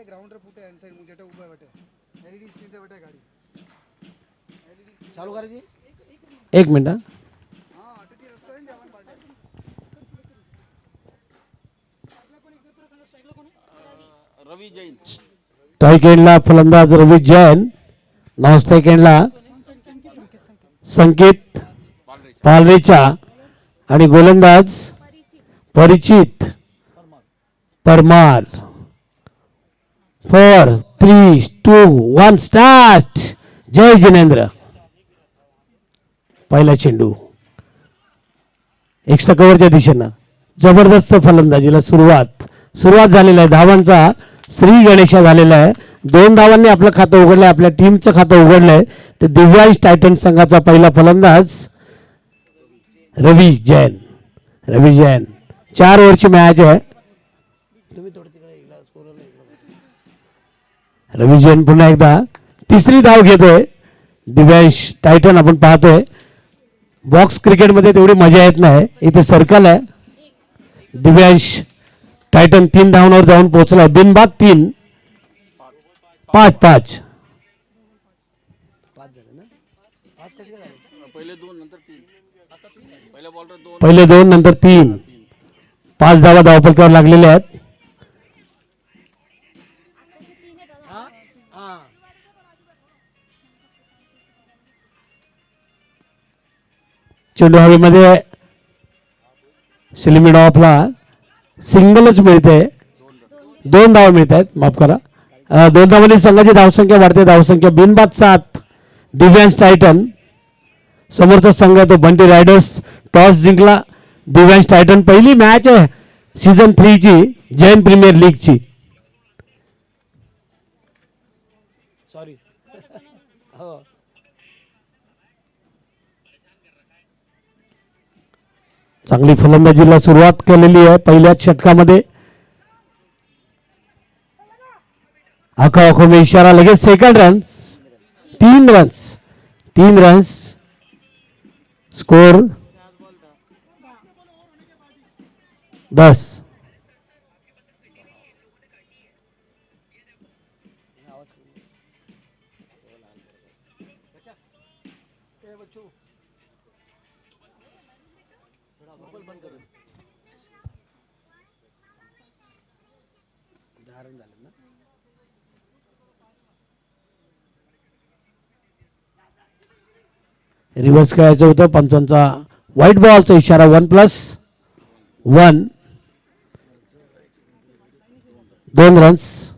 Ground रे फुटे side मुझे ऊपर बैठे एलईडी स्क्रीन पे बैठे गाड़ी चालू करायची. एक मिनिट. रवी जैन. स्ट्राईक एंडला फलंदाज रवी जैन. नॉन स्ट्राईक एंडला संकेत पालरेचा आणि गोलंदाज परिचित परमार. 4 3 2 1 स्टार्ट. जय जिनेंद्र. पहिला चेंडू एक्स्ट्रा कव्हरच्या दिशेनं जबरदस्त फलंदाजीला सुरुवात झालेला आहे. धावांचा श्री गणेशा झालेला आहे. 2 धावांनी आपलं खातं उघडलंय, आपल्या टीमचं खातं उघडलंय. ते दिव्यांश टायटन संघाचा पहिला फलंदाज रवी जैन. 4 ओव्हरची मॅच आहे. रवी जैन पुन्हा एकदा तिसरी धाव घेतोय. दिव्यांश टायटन आपण पाहतोय. बॉक्स क्रिकेटमध्ये तेवढी मजा येत नाही, इथे सर्कल आहे. दिव्यांश टायटन 3 धावांवर जाऊन पोहोचलाय. बिनबाद 3. 5 पहिले 2 नंतर 3. 5 धावा धावपलकावर लागलेल्या आहेत. चेंडू हवेमध्ये सिलिमिडॉफला सिंगलच मिळते. 2 धावा मिळत आहेत, माफ करा. 2 धावांनी संघाची धावसंख्या वाढते. धावसंख्या बिनबाद 7. दिव्यांश टायटन समोरचा संघ तो बंटी रायडर्स टॉस जिंकला. दिव्यांश टायटन पहिली मॅच आहे सीझन 3 ची जैन प्रीमियर लीगची. सॉरी. चांगली फलंदाजीला सुरुवात केलेली आहे पहिल्याच षटकामध्ये. आखो में इशारा लगेच second runs. 3 runs score 10. Reverse खेळायचं होतं. पंचांचा व्हाईट बॉलचा इशारा. 1+1. 2 रन्स.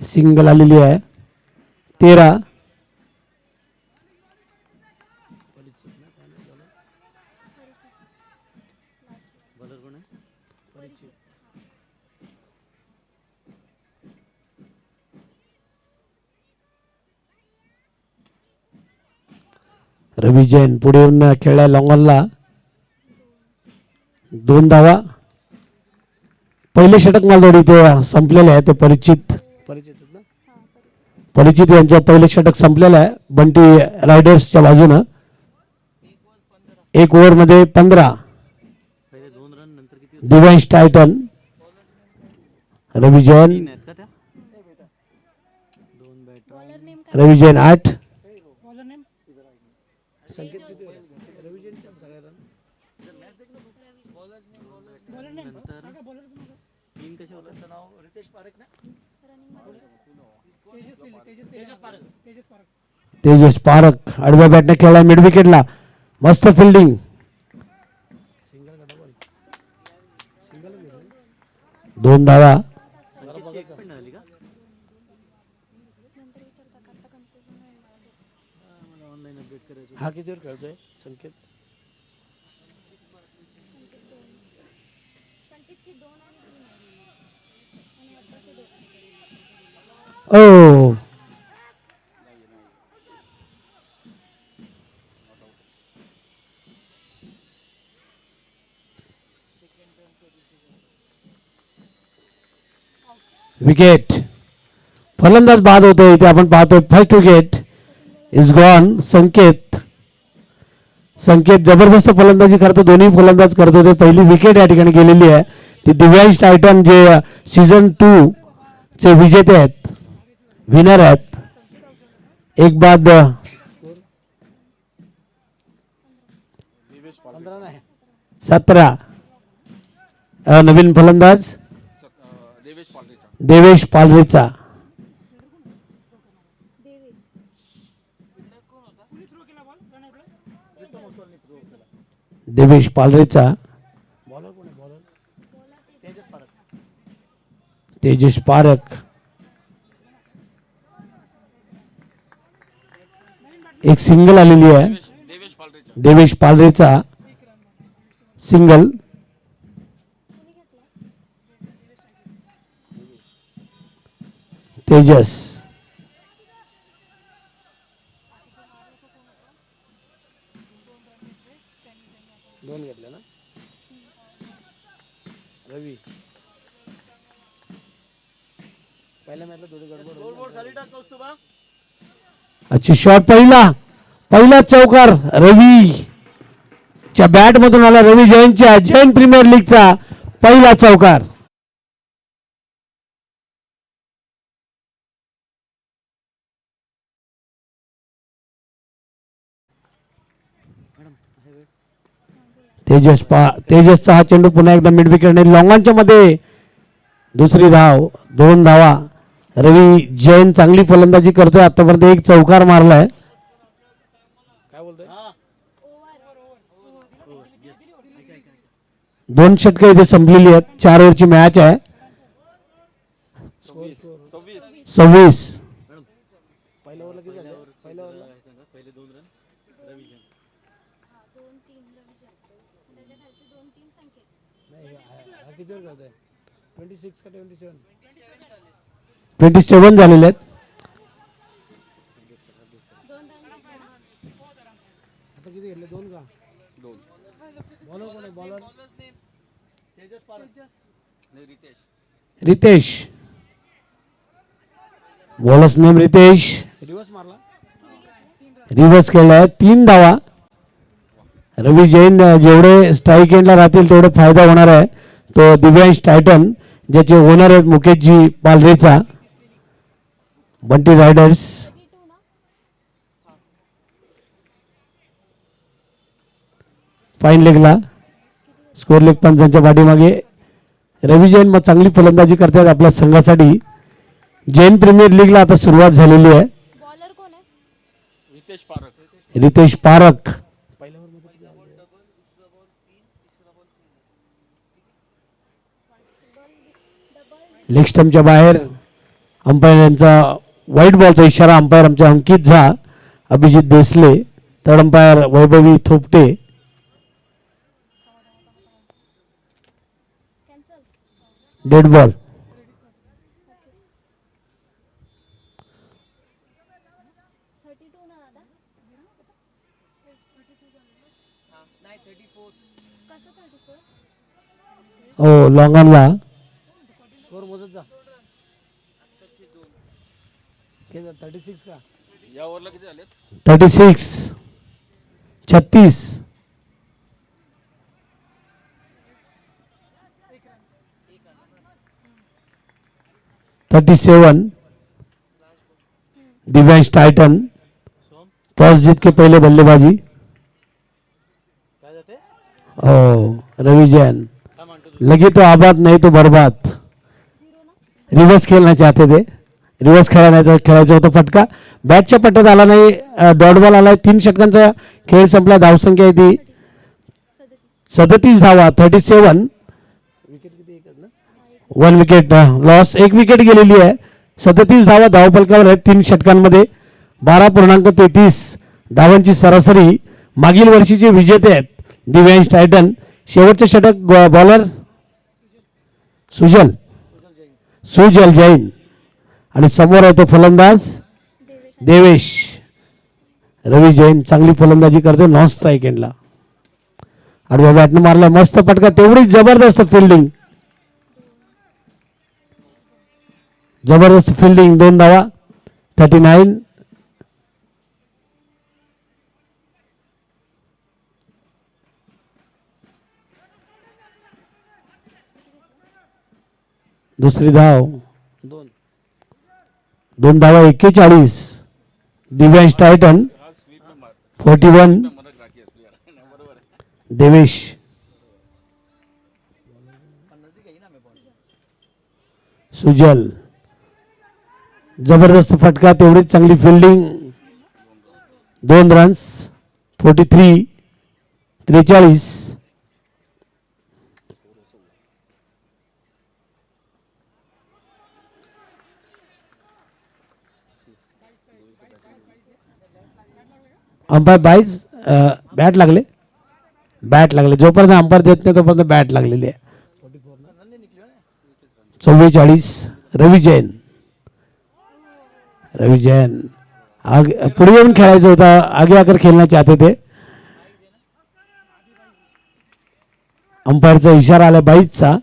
सिंगल आलेली आहे. 13. रवी जैन पुढे येऊन खेळल्या लॉंगॉनला. 2 धावा. पहिले षटक मालदोडी ते संपलेले आहे. ते परिचित यांचं पहिले षटक संपलेलं आहे बंटी रायडर्सच्या बाजूनं. 1 ओव्हरमध्ये 15. दिव्यांश टायटन रवी जैन 8. तेजस पारख आडव्या बॅटने खेळला मिड विकेटला. मस्त फिल्डिंग. 2 धावा. हा कितीवर खेळतोय संकेत? ओ विकेट. फलंदाज बाद होतो इथे आपण पाहतो. First wicket is gone. Sanket जबरदस्त फलंदाजी करतो. दोन्ही फलंदाज करतो ते. पहिली विकेट या ठिकाणी गेलेली आहे. ती दिव्यांश टायटन जे सीझन 2 चे विजेते आहेत, विनर आहेत. एक बाद 17. नवीन फलंदाज देवेश पालरेचा. देवेश पालरेचा. देवेश पालरेचा. तेजस पारख. एक सिंगल आलेली आहे. देवेश पालरेचा. देवेश पालरेचा सिंगल. तेजस. दोन घेतले ना. रवी पहिल्या मॅचला थोडी गडबड. अच्छी शॉट. पहिला चौकार रवी च्या बॅट मधून आला. रवी जैनच्या जैन प्रीमियर लीगचा पहिला चौकार. तेजसचा हा चेंडू पुन्हा एकदा मिड विकेट. लॉंगांच्या मध्ये दुसरी धाव. 2 धावा. रवी जैन चांगली फलंदाजी करतोय. आतापर्यंत एक चौकार मारलाय. काय बोलतोय. 2 षटकं इथे संपलेली आहेत. 4 ओव्हरची मॅच आहे. 26. करतोय 26 का 27 झालेले आहेत. आता किती घेतले 2 का 2. बॉलर कोण आहे bowler Tejas Parakh. Ritesh. Bowler's name Ritesh. Reverse मारला. रिवर्स केलाय. 3 धावा. रवी जैन जेवढे स्ट्राईक एंडला राहतील तेवढे फायदा होणार आहे. तो दिव्यांश टायटन ज्याचे ओनर आहेत मुकेशजी पालरेचा, बंटी रायडर्स. फाईन लेगला स्कोर लेग पंचांच्या पाठीमागे रवी जैन मग चांगली फलंदाजी करतात आपल्या संघासाठी. जैन प्रीमियर लीगला आता सुरुवात झालेली आहे. बॉलर कोण आहे. रितेश पारख. रितेश पारख. लेग स्टंपच्या बाहेर अंपायर यांचा व्हाईट बॉलचा इशारा. अंपायर आमचे Ankit Jha, Abhijit Desle, third umpire Vaibhavi Thopte. Dead ball. हो लॉंगनला. स्कोर मोजत जा. 36 का या ओव्हरला किती झालेत. 36 36 37. दिव्यांश टाइटन टॉस जीत के पहले बल्लेबाजी. ओ रवि जैन. लगी तो आबाद नहीं तो बर्बाद. रिवर्स खेलना चाहते थे. रिवर्स खेळायचा होता. फटका बॅटच्या पट्ट्यात आला नाही. डॉट बॉल आलाय. 3 षटकांचा खेळ संपला. धावसंख्या आहे ती 37 धावा. 37. 1 विकेट लॉस. 1 विकेट गेलेली आहे. 37 धावा धावफलकावर आहेत 3 षटकांमध्ये. 12.33 धावांची सरासरी. मागील वर्षीचे विजेते आहेत दिव्यांश टायटन. शेवटचे षटक बॉलर सुजल जैन आणि समोर आहे तो फलंदाज देवेश. रवी जैन चांगली फलंदाजी करतो. नॉन स्ट्राईक एंडला आडव्या बॅटनं मारला. मस्त फटका. तेवढी जबरदस्त फिल्डिंग. जबरदस्त फिल्डिंग, 2 धावा, 39. दुसरी धाव, 2 धावा, 41. दिव्यांश टायटन, 41. देवेश, सुजल, जबरदस्त फटका, तेवढीच चांगली फिल्डिंग, 2 रन्स, 43. 43. अंपायर 22. बॅट लागले, जोपर्यंत अंपायर देत नाही तोपर्यंत बॅट लागलेली आहे. 44. रवी जैन, पुढे येऊन खेळायचं होतं, आगे आकर खेळना चाहते थे. अंपायरचा इशारा आला 22चा.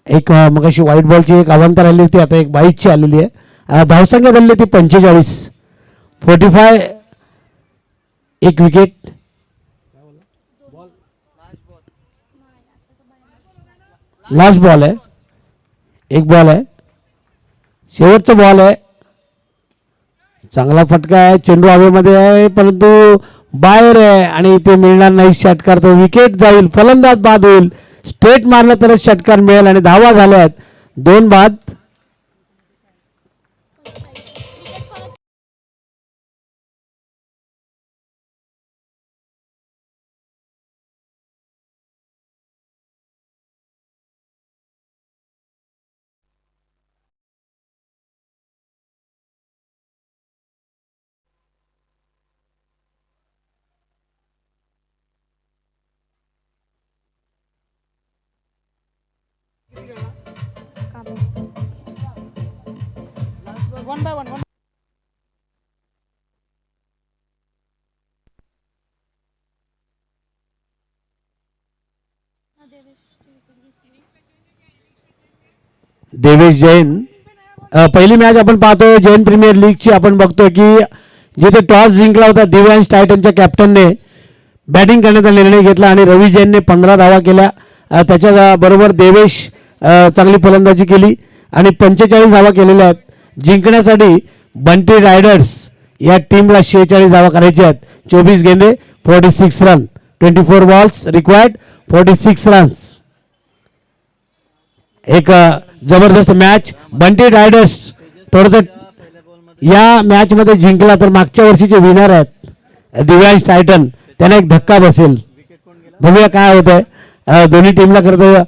एक मगाशी व्हाईट बॉलची एक अवांतर आली होती, आता एक 22ची आलेली आहे. धावसंख्या झाली ती 45. 45. एक विकेट. लास्ट बॉल आहे, एक बॉल आहे, शेवटचा बॉल आहे. चांगला फटका आहे, चेंडू हवेमध्ये आहे परंतु बाहेर आहे आणि ते मिळणार नाही षटकार. तो विकेट जाईल, फलंदाज बाद होईल. स्ट्रेट मारलं तरच षटकार मिळेल आणि धावा झाल्या आहेत 2 बाद. One by one. Devesh Jain. पहिली मॅच आपण पाहतोय जैन प्रीमियर लीगची. आपण बघतोय की जिथे टॉस जिंकला होता दिव्यांश टायटनच्या कॅप्टनने बॅटिंग करण्याचा निर्णय घेतला आणि रवी जैनने 15 धावा केल्या. त्याच्या बरोबर देवेश चांगली फलंदाजी केली आणि 45 धावा केलेल्या आहेत. जिंकण्यासाठी बंटी रायडर्स या टीमला 46 धावा करायच्या आहेत. 24 गेंदे, 46 रन, 24 बॉल्स रिक्वायर्ड, 46 रन्स. एक जबरदस्त मॅच. बंटी रायडर्स थोडस या मॅच मध्ये जिंकला तर मागच्या वर्षीचे विनर आहेत दिव्यांश टायटन, त्यांना एक धक्का बसेल. बघूया काय होत आहे. दोन्ही टीमला खरं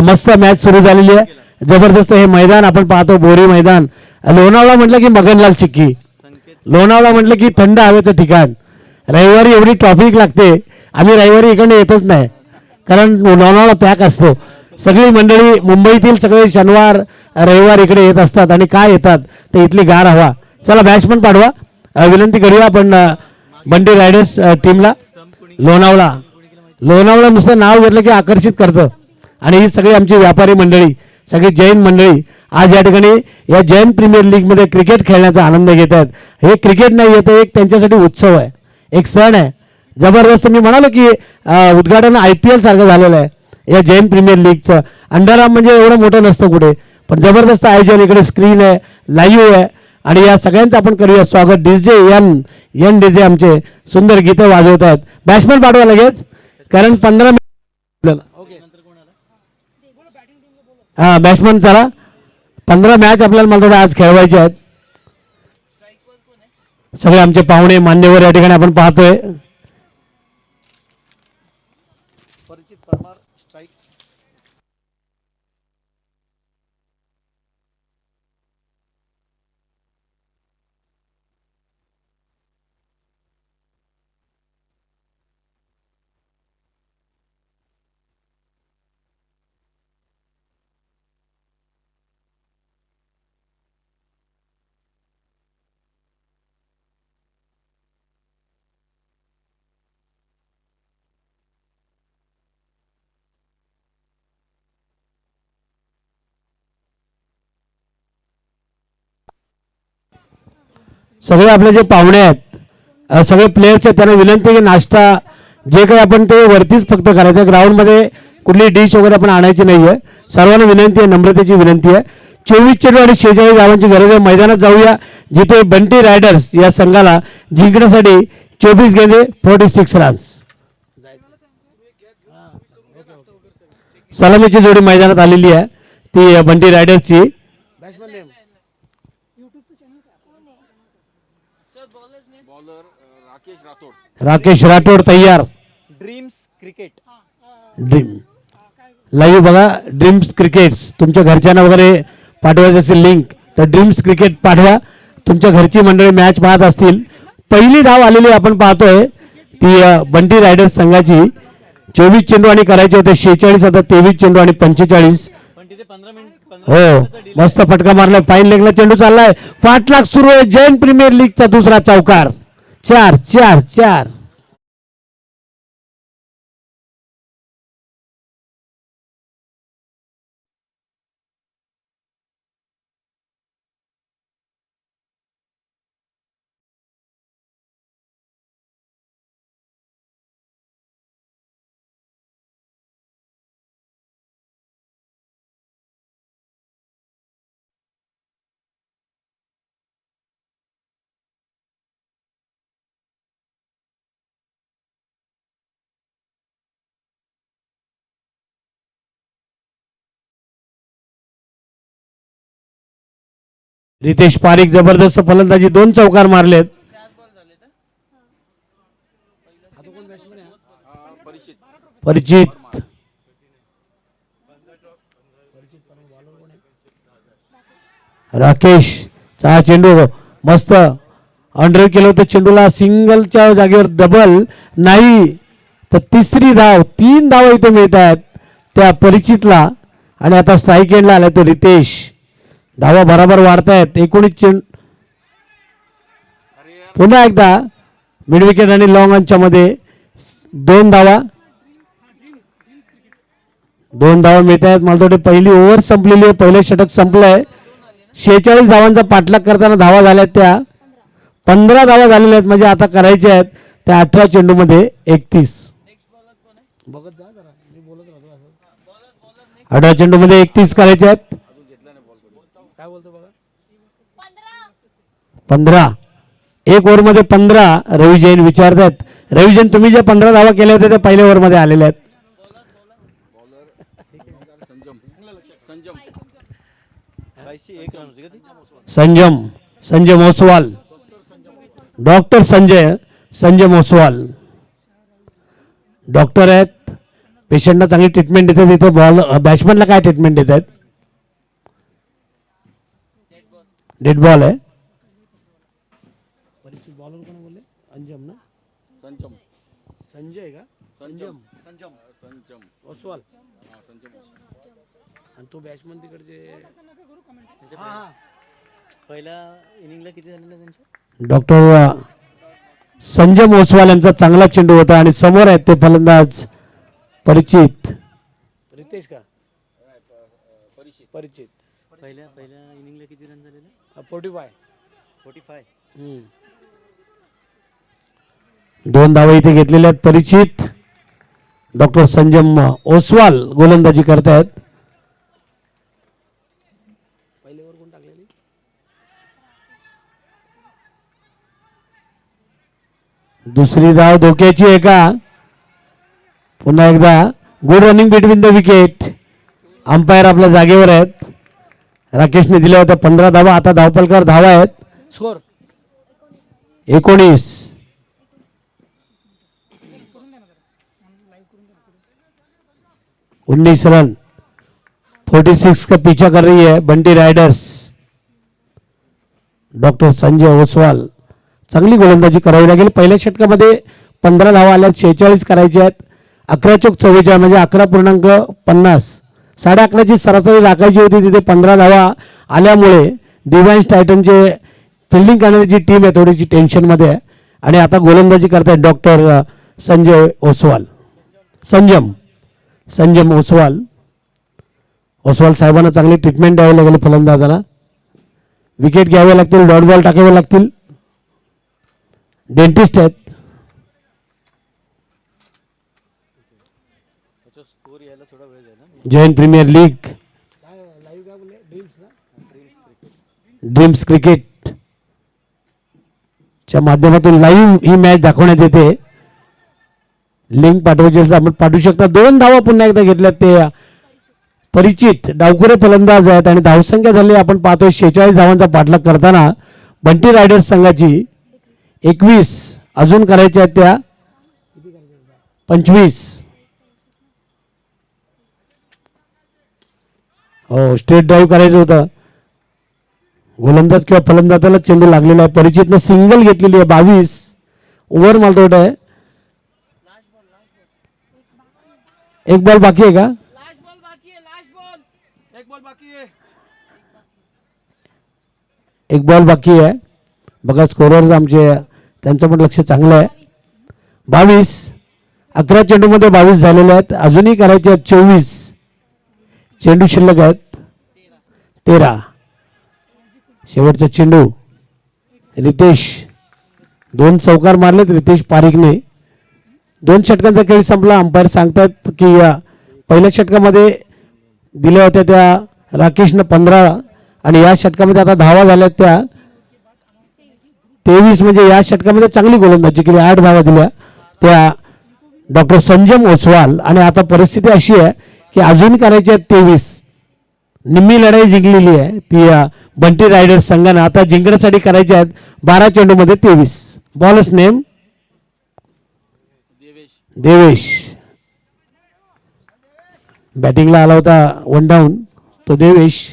मस्त मॅच सुरू झालेली आहे. जबरदस्त हे मैदान आपण पाहतो, बोरी मैदान. लोणावळा म्हटलं की मगनलाल चिक्की, लोणावळा म्हटलं की थंड हवेचं ठिकाण. रविवारी एवढी ट्रॉफिक लागते, आम्ही रविवारी इकडे येतच नाही कारण लोणावळा पॅक असतो. सगळी मंडळी मुंबईतील सगळे शनिवार रविवार इकडे येत असतात आणि काय येतात ते इथली गार हवा. चला बॅट्समन पाठवा, विनंती करूया आपण बंटी रायडर्स टीमला. लोणावळा नुसतं नाव घेतलं की आकर्षित करतं आणि ही सगळी आमची व्यापारी मंडळी, सगळी जैन मंडळी आज या ठिकाणी या जैन प्रीमियर लीगमध्ये क्रिकेट खेळण्याचा आनंद घेत आहेत. हे क्रिकेट नाही येतं, एक त्यांच्यासाठी उत्सव आहे, एक सण आहे. जबरदस्त. मी म्हणालो की उद्घाटन IPL सारखं झालेलं आहे या जैन प्रीमियर लीगचं. अंडरआर्म म्हणजे एवढं मोठं नसतं कुठे, पण जबरदस्त आयोजन. इकडे स्क्रीन आहे, लाईव्ह आहे आणि या सगळ्यांचं आपण करूया स्वागत. एन डीजे आमचे सुंदर गीतं वाजवत आहेत. बॅट्समन पाठवा लगेच कारण 15 मिनिट. हां बॅट्समन चला, 15 मॅच आपल्याला मला थोडं आज खेळवायचे आहेत. सगळे आमचे पाहुणे मान्यवर या ठिकाणी आपण पाहतोय. परिचित परमार स्ट्राइक. सगळे आपले जे पाहुणे आहेत सगळे प्लेयर्स आहेत त्यांना विनंती आहे की नाश्ता जे काही आपण ते वरतीच फक्त करायचं, ग्राउंडमध्ये कुठली डिश वगैरे आपण आणायची नाही आहे. सर्वांना विनंती आहे, नम्रतेची विनंती आहे. 24 चेंडू आणि 46 धावांची गरज आहे. मैदानात जाऊया जिथे बंटी रायडर्स या संघाला जिंकण्यासाठी 24 गेंदे 46 रन्स. सलामीची जोडी मैदानात आलेली आहे ती बंटी रायडर्सची. बॉलर राकेश राठोड. राकेश राठोड तयार. Dreams cricket. ड्रीम लाईव्ह बघा. ड्रीम्स क्रिकेट्स तुमच्या घरच्यांना वगैरे पाठवायचं असेल लिंक तर ड्रीम्स क्रिकेट पाठवा. तुमच्या घरची मंडळी मॅच पाहत असतील. पहिली धाव आलेली आपण पाहतोय ती बंटी रायडर्स संघाची. 24 चेंडू आणि करायचे होते 46, आता 23 चेंडू आणि 45. हो मस्त फटका मारलाय. फाईन लेगला चेंडू चाललाय. पाठलाग सुरू आहे. जैन प्रीमियर लीगचा दुसरा चौकार. 4-4-4. रितेश पारिक जबरदस्त फलंदाजी. 2 चौकार मारलेत. परिचित राकेश चा चेंडू मस्त अंडर केलं होतं. चेंडूला सिंगलच्या जागेवर डबल नाही तर तिसरी धाव. 3 धावा इथे मिळत आहेत त्या परिचितला. आणि आता स्ट्राईक एंडला आलाय तो रितेश. धावा बरोबर वाढतायत. 19 चेंडू. पुन्हा एकदा मिड विकेट आणि लॉंग ऑनच्या मध्ये 2 धावा. 2 धावा मिळत आहेत. मला वाटतं पहिली ओव्हर संपलेली आहे. पहिलं षटक संपलंय. 46 धावांचा पाठलाग करताना धावा झाल्यात त्या 15 धावा झालेल्या आहेत. म्हणजे आता करायच्या आहेत त्या 18 चेंडू मध्ये 31. 18 चेंडू मध्ये 31 करायचे आहेत. 15 एक ओव्हर मध्ये 15. रवी जैन विचारतात. रवी जैन तुम्ही जे 15 धावा केल्या होत्या त्या पहिल्या ओव्हर मध्ये आलेल्या आहेत. संजय मोसवाल. डॉक्टर संजय मोसवाल डॉक्टर आहेत. पेशंटला चांगली ट्रीटमेंट देतात. इथे बॉल बॅट्समॅनला काय ट्रीटमेंट देत आहेत. डेड बॉल आहे. बॉलर कोण बोलले. अंजम ना. संजय का. संजम ओसवाल. आणि तो बॅट्समन तिकडचे पहिल्या इनिंगला किती झालेलं त्यांच्या. डॉक्टर संजय मोसवाल यांचा चांगला चेंडू होता. आणि समोर आहेत ते फलंदाज परिचित. रितेश का. परिचित. पहिल्या इनिंगला किती रन झालेले. 45. 2 धावा इथे घेतलेल्या आहेत. परिचित. डॉक्टर संजय ओसवाल गोलंदाजी करतायत. दुसरी धाव धोक्याची आहे का. पुन्हा एकदा good running between the wicket. Umpire आपल्या जागेवर आहेत. राकेशने दिल्या होत्या 15 धावा. आता धावपलकार धावा आहेत. स्कोर 19. 19 रन. 46 का पीछा कर रही है बंटी राइडर्स. डॉक्टर संजय ओसवाल. चांगली गोलंदाजी करावी लागेल. पहिल्या षटकामध्ये 15 धावा आल्यात. 46 करायचे आहेत. 11 चोक 44 म्हणजे 11.50. 11.5ची सरासरी राखायची होती. तिथे 15 धावा आल्यामुळे डिव्हान्स टायटनचे फिल्डिंग करण्याची टीम आहे थोडीशी टेन्शनमध्ये आहे. आणि आता गोलंदाजी करतायत डॉक्टर संजय ओसवाल. संजम ओसवाल साहेबांना चांगली ट्रीटमेंट द्यावी लागेल. फलंदाजाला विकेट घ्यावे लागतील. डॉट बॉल टाकावे लागतील. डेंटिस्ट आहेत. त्याचा स्कोर यायला थोडा वेळ जाईल ना. Jain premier league, dreams cricket च्या माध्यमातून लाईव्ह ही मॅच दाखवण्यात येते. लिंक पाठवायची असेल आपण पाठवू शकता. 2 धावा पुन्हा एकदा घेतल्यात ते परिचित डावखुरे फलंदाज आहेत आणि धावसंख्या झाली आपण पाहतोय 46 धावांचा पाठलाग करताना बंटी रायडर्स संघाची 21 अजून करायच्या आहेत त्या 25. हो स्ट्रेट ड्राईव्ह करायचं होतं. गोलंदाज किंवा फलंदाजाला चेंडू लागलेला आहे. परिचितनं सिंगल घेतलेली आहे. 22 ओव्हर मालतोट आहे. एक बॉल बाकी आहे का? एक बॉल बाकी आहे. बघा स्कोरवर आमचे त्यांचं पण लक्ष चांगलं आहे. 22 11 चेंडूमध्ये 22 झालेले आहेत. अजूनही करायचे आहेत 24 चेंडू शिल्लक आहेत. 13 शेवटचा चेंडू. रितेश 2 चौकार मारलेत रितेश पारिकने. 2 षटकांचा खेळ संपला. अंपायर सांगतात की पहिल्या षटकामध्ये दिल्या होत्या त्या राकेशनं 15 आणि या षटकामध्ये आता धावा झाल्यात त्या 23. म्हणजे या षटकामध्ये चांगली गोलंदाजी केली. 8 धावा दिल्या त्या डॉक्टर संजम ओसवाल. आणि आता परिस्थिती अशी आहे की अजून करायची आहेत 23. निम्मी लढाई जिंकलेली आहे ती बंटी रायडर्स संघानं. आता जिंकण्यासाठी करायचे आहेत 12 चेंडूमध्ये 23. बॉलच नेम देवेश. बॅटिंगला आला होता 1 डाऊन तो देवेश.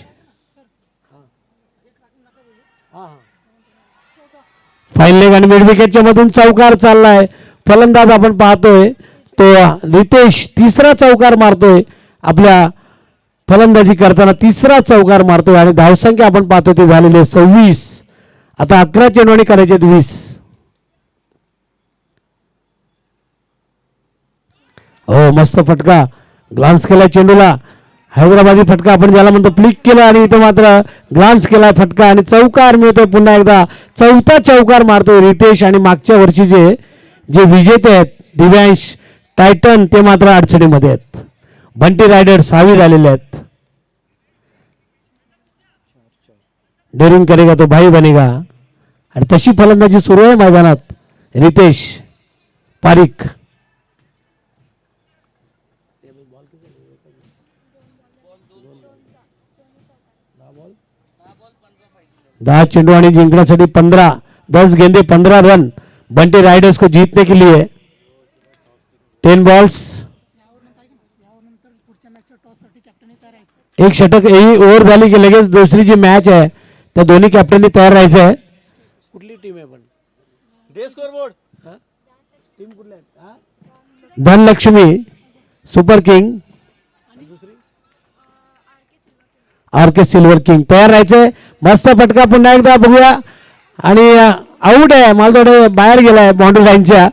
फाईन लेग आणि मिड विकेटच्या मधून चौकार चाललाय. फलंदाज आपण पाहतोय तो रितेश 3रा चौकार मारतोय. आपल्या फलंदाजी करताना 3रा चौकार मारतोय आणि धावसंख्या आपण पाहतोय ते झालेले 26. आता 11 चेंडू करायचे 20. हो मस्त फटका ग्लान्स केला चेंडूला. हैदराबादी फटका आपण ज्याला म्हणतो फ्लिक केला आणि इथं मात्र ग्लान्स केला फटका आणि चौकार मिळतोय. पुन्हा एकदा 4था चौकार मारतोय रितेश. आणि मागच्या वर्षीचे जे विजेते आहेत दिव्यांश टायटन ते मात्र अडचणीमध्ये आहेत. बंटी रायडर्स हावी झालेले आहेत. डेअरिंग करेगा तो भाई बनेगा. आणि तशी फलंदाजी सुरू आहे मैदानात. रितेश पारिक 10 चेंडू आणि जिंकण्यासाठी 15 10 गेंदे 15 रन बंटी राइडर्स को जीतने के लिए 10 बॉल्स. एक षटक ही ओव्हर झाली की लगेच दुसरी जी मॅच आहे त्या दोन्ही कॅप्टननी तयार राहायचं आहे. कुठली टीम आहे पण दे स्कोर बोर्ड. टीम कुठली आहे? Dhanlakshmi super king R K. Silver king तयार राहायचंय. मस्त फटका पुन्हा एकदा बघूया आणि आउट आहे. मला थोडे बाहेर गेलाय बाउंड्री लाईनच्या.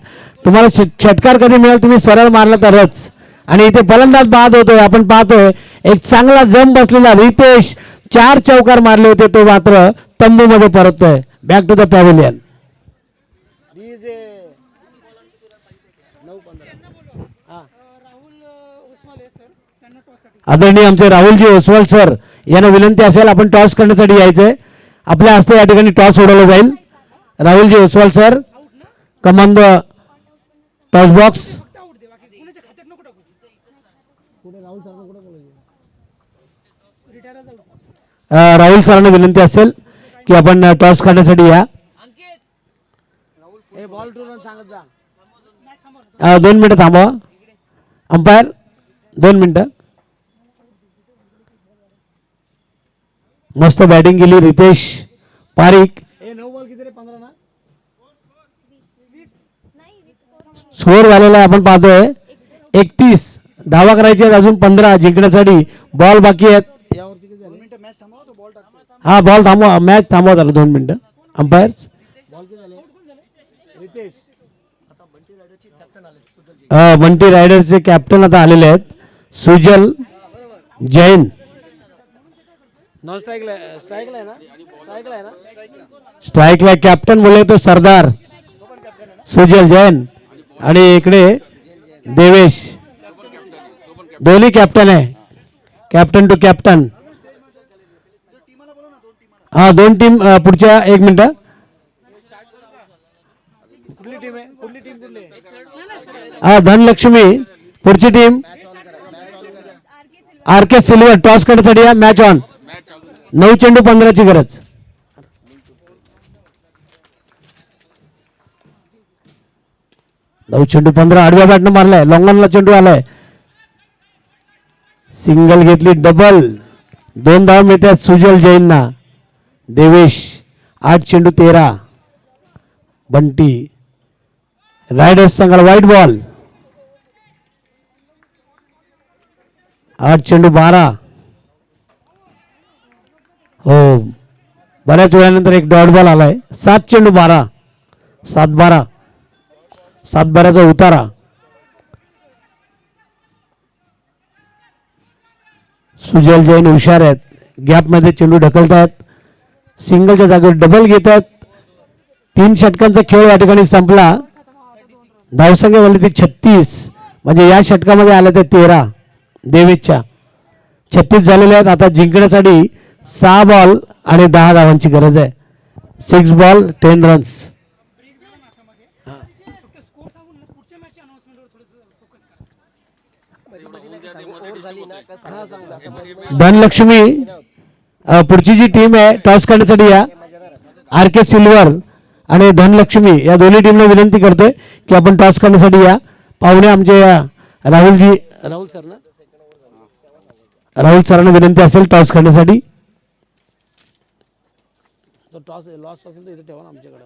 तुम्हाला षटकार कधी मिळेल तुम्ही सरळ मारला तरच. आणि इथे फलंदाज बाद होतोय. आपण पाहतोय एक चांगला जम बसलेला रितेश 4 चौकार मारले होते तो मात्र तंबू मध्ये परततोय. Back to the pavilion. आदरणीय आमचे राहुलजी ओसवाल सर यांना विनंती असेल आपण टॉस करण्यासाठी यायचंय. आपल्या हस्ते या ठिकाणी टॉस उडवला जाईल. Rahulji Oswal sir command toss box. Rahul सरांना विनंती असेल की आपण टॉस करण्यासाठी या. 2 मिनिटं थांबवा. अंपायर 2 मिनिटं. मस्त बॅटिंग केली रितेश पारिक. स्कोर झालेला आहे आपण पाहतोय 31 धावा करायची आहेत अजून 15 जिंकण्यासाठी. बॉल बाकी आहेत. हा बॉल थांबवा मॅच थांबवा झालं 2 मिनिटं. अंपायर बंटी रायडर्सचे कॅप्टन आता आलेले आहेत सुजल जैन. नॉन स्ट्राईकला आहे ना. स्ट्राईकला कॅप्टन बोले तो सरदार सुजल जैन आणि इकडे देवेश, दोन्ही कॅप्टन आहे, कॅप्टन टू कॅप्टन. हा दोन टीम पुढच्या 1 मिनिट. हा धनलक्ष्मी पुढची टीम आर के सिल्वर. टॉस करण्यासाठी या मॅच ऑन. 9 चेंडू 15ची गरज. नऊ चेंडू 15 आडव्या बॅटनं मारलाय, लॉंगॉनला चेंडू आलाय, सिंगल घेतली, डबल. 2 धावा मिळतात सुजल जैनना. देवेश 8 चेंडू 13. बंटी रायडर्स संघाला व्हाईट बॉल. 8 चेंडू 12. हो बऱ्याच वेळानंतर एक डॉट बॉल आलाय. 7 चेंडू 12. 7-12. 7-12चा उतारा. सुजल जैन हुशार आहेत, गॅपमध्ये चेंडू ढकलतायत, सिंगलच्या जागेवर डबल घेत आहेत. 3 षटकांचा खेळ या ठिकाणी संपला. धावसंख्या झाली ती 36, म्हणजे या षटकामध्ये आल्या त्या 13 देवेशच्या. 36 झालेल्या आहेत. आता जिंकण्यासाठी 6 बॉल आणि 10 धावांची गरज आहे. 6 बॉल 10 रन्स. धनलक्ष्मी पुढची जी टीम आहे टॉस करण्यासाठी या आर के सिल्वर आणि धनलक्ष्मी या दोन्ही टीमला विनंती करतोय की आपण टॉस करण्यासाठी या. पाहुणे आमचे राहुल सरांना विनंती असेल टॉस करण्यासाठी. टॉस लॉस असेल तर इथे ठेवा आमच्याकडे.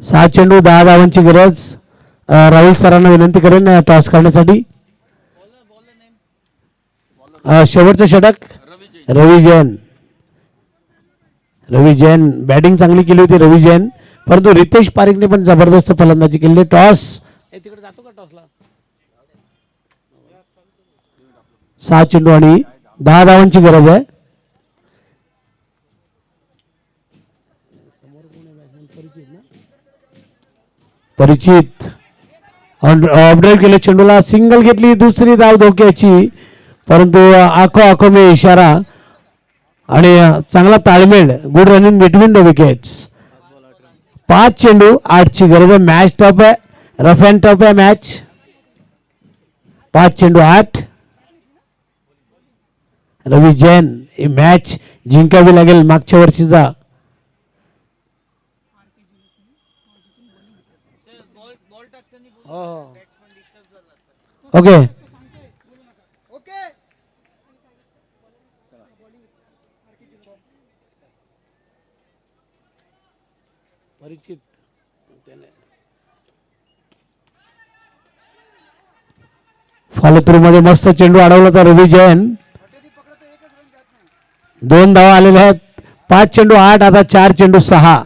6 चेंडू 10 धावांची गरज. राहुल सरांना विनंती करेन टॉस करण्यासाठी. शेवटचं षटक रवी जैन. रवी जैन बॅटिंग चांगली केली होती रवी जैन, परंतु रितेश पारिकने पण जबरदस्त फलंदाजी केली. टॉस तिकडे जातो का टॉसला. 6 चेंडू आणि 10 धावांची गरज आहे. परिचित ऑफड्राईव्ह केले, चेंडूला सिंगल घेतली, दुसरी धाव धोक्याची, परंतु आखो मे इशारा आणि चांगला ताळमेळ. Good running between the wickets. 5 चेंडू 8ची गरज आहे. मॅच टॉप आहे, रफ अँड टॉप आहे मॅच. 5 चेंडू 8. रवी जैन ही मॅच जिंकावी लागेल मागच्या वर्षीचा. ओके परिचित फॉलो थ्रू मध्ये मस्त चेंडू अडवला होता रवी जैन. 2 धावा आलेल्या आहेत. 5 चेंडू 8. आता 4 चेंडू 6.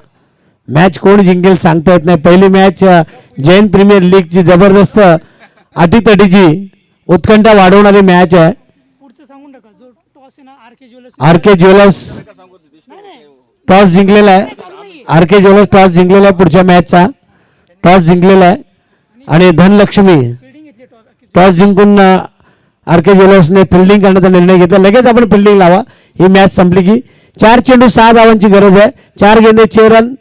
मॅच कोण जिंकेल सांगता येत नाही. पहिली मॅच जैन प्रीमियर लीगची जबरदस्त अटीतटीची उत्कंठा वाढवणारी मॅच आहे. आर के ज्वेलर्स टॉस जिंकलेला आहे. आर के ज्वेलर्स टॉस जिंकलेला आहे. पुढच्या मॅचचा टॉस जिंकलेला आहे आणि धनलक्ष्मी टॉस जिंकून आर के ज्वेलर्सने फिल्डिंग करण्याचा निर्णय घेतला. लगेच आपण फिल्डिंग लावा. ही मॅच संपली की. 4 चेंडू 6 धावांची गरज आहे. 4 गेंदे 6 run.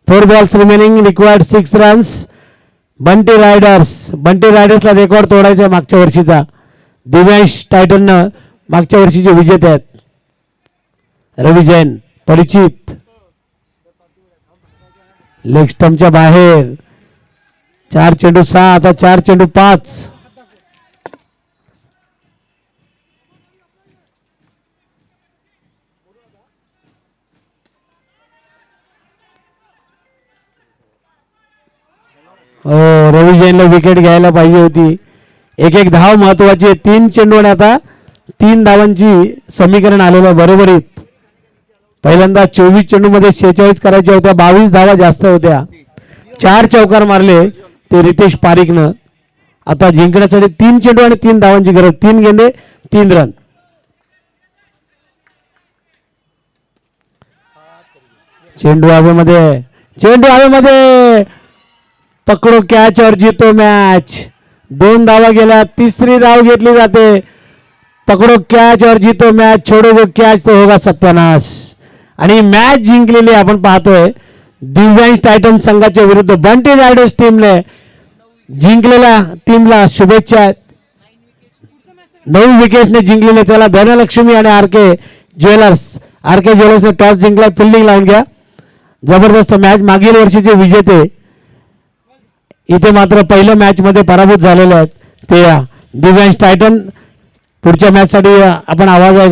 4 balls remaining. Required 6 runs. Bunty रायडर्सला रेकॉर्ड तोडायचा आहे मागच्या वर्षीचा. दिव्यांश टायटननं मागच्या वर्षीचे विजेते आहेत. रवी जैन परिचित लेग स्टंपच्या बाहेर. 4 चेंडू 6. आता 4 चेंडू 5. हो रवी जैनला विकेट घ्यायला पाहिजे होती. एक धाव महत्वाची आहे. 3 चेंडू आणि आता 3 धावांची समीकरण आलेलं आहे बरोबरीत. पहिल्यांदा 24 चेंडू मध्ये 46 करायच्या होत्या. 22 धावा जास्त होत्या. 4 चौकार मारले ते रितेश पारिकनं. आता जिंकण्यासाठी 3 चेंडू आणि 3 धावांची गरज. 3 गेंदे 3 रन. चेंडू हवेमध्ये, चेंडू हवेमध्ये, पकडो कॅच और जीतो मॅच. 2 धावा गेल्या, तिसरी धाव घेतली जाते. पकडो कॅच और जीतो मॅच, छोडो कॅच तो होगा सत्यानाश. आणि मॅच जिंकलेली आपण पाहतोय दिव्यांश टायटन संघाच्या विरुद्ध बंटी रायडर्स टीमने जिंकलेल्या टीमला शुभेच्छा. 9 विकेटने जिंकलेले. चला धनलक्ष्मी आणि आर.के. ज्वेलर्सने टॉस जिंकला. फिल्डिंग लावून घ्या. जबरदस्त मॅच. मागील वर्षीचे विजेते इथे मात्र पहिल्या मॅच मध्ये पराभूत झालेले आहेत ते दिव्यांश टायटन. पुढच्या मॅच साठी आपण आवाज